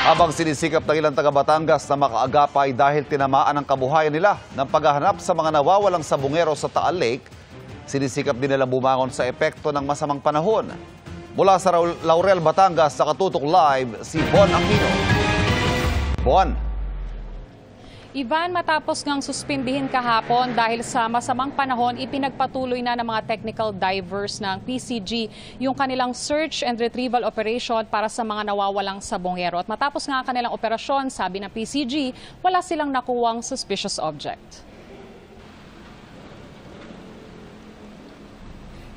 Habang sinisikap ng ilang taga Batangas na makaagapay dahil tinamaan ang kabuhayan nila ng paghahanap sa mga nawawalang sabungero sa Taal Lake, sinisikap din nilang bumangon sa epekto ng masamang panahon. Mula sa Laurel, Batangas, nakatutok live si Bon Aquino. Bon. Ivan, matapos ngang suspindihin kahapon dahil sa masamang panahon, ipinagpatuloy na ng mga technical divers ng PCG yung kanilang search and retrieval operation para sa mga nawawalang sabongero. At matapos nga kanilang operasyon, sabi ng PCG, wala silang nakuwang suspicious object.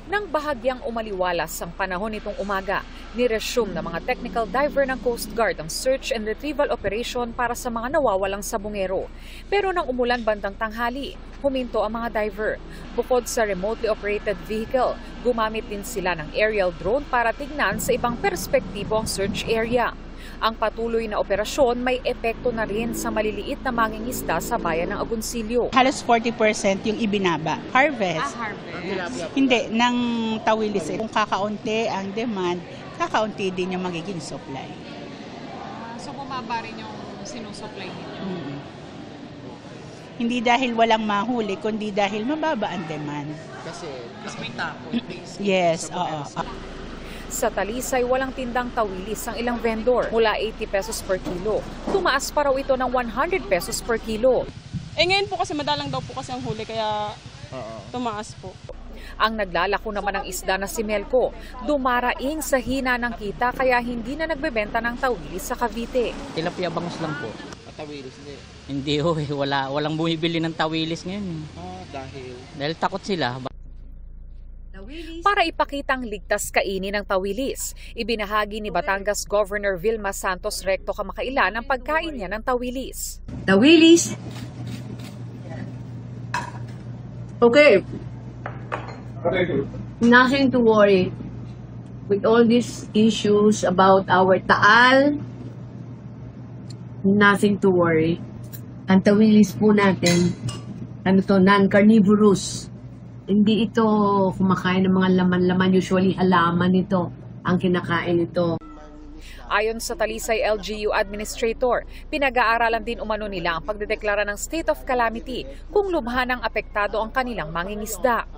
Nang bahagyang umaliwalas ang panahon nitong umaga, niresume ng mga technical diver ng Coast Guard ang search and retrieval operation para sa mga nawawalang sabongero. Pero nang umulan bandang tanghali, huminto ang mga diver. Bukod sa remotely operated vehicle, gumamit din sila ng aerial drone para tignan sa ibang perspektibo ang search area. Ang patuloy na operasyon may epekto na rin sa maliliit na mangingisda sa bayan ng Agoncillo. Halos 40% yung ibinaba. Harvest. Hindi, ng tawilis. Kung kakaunti ang demand, kakaunti din yung magiging supply. So bumaba rin yung sinusupply ninyo? Hindi dahil walang mahuli, kundi dahil mababa ang demand. Kasi may takot. Yes, oo. Sa Talisay, walang tindang tawilis ang ilang vendor. Mula 80 pesos per kilo, tumaas pa raw ito ng 100 pesos per kilo. Ngayon po kasi madalang daw po kasi ang huli kaya tumaas po. Ang naglalako naman ng isda na si Melco, dumaraing sa hina ng kita kaya hindi na nagbebenta ng tawilis sa Cavite. Tilapia bangus lang po. Tawilis din. Hindi walang bumibili ng tawilis ngayon. Dahil takot sila. Para ipakitang ligtas kainin ng tawilis, ibinahagi ni Batangas Governor Vilma Santos Recto kamakailan ang pagkain niya ng tawilis. Tawilis. Okay. Nothing to worry with all these issues about our Taal. Nothing to worry. Ang tawilis po natin, non-carnivorous. Hindi ito kumakain ng mga laman-laman, usually halaman ito ang kinakain ito. Ayon sa Talisay LGU Administrator, pinag-aaralan din umano nila ang pagdedeklara ng state of calamity kung lubha ng apektado ang kanilang mangingisda.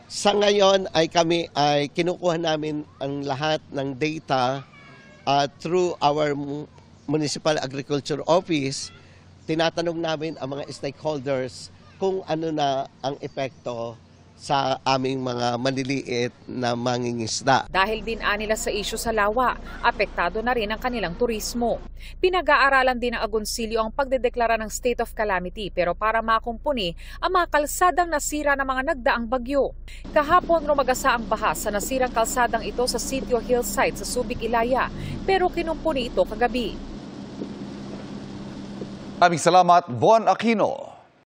Sa ngayon ay kami ay kinukuha namin ang lahat ng data through our Municipal Agriculture Office. Tinatanong namin ang mga stakeholders kung ano na ang epekto sa aming mga maliliit na mangingisda. Dahil din nila sa isyu sa lawa, apektado na rin ang kanilang turismo. Pinag-aaralan din ng Agoncillo ang pagdedeklara ng state of calamity pero para makumpuni ang mga kalsadang nasira ng mga nagdaang bagyo. Kahapon rumagasa ang baha sa nasirang kalsadang ito sa Sitio Hillside sa Subic, Ilaya pero kinumpuni ito kagabi. Maraming salamat, Bon Aquino.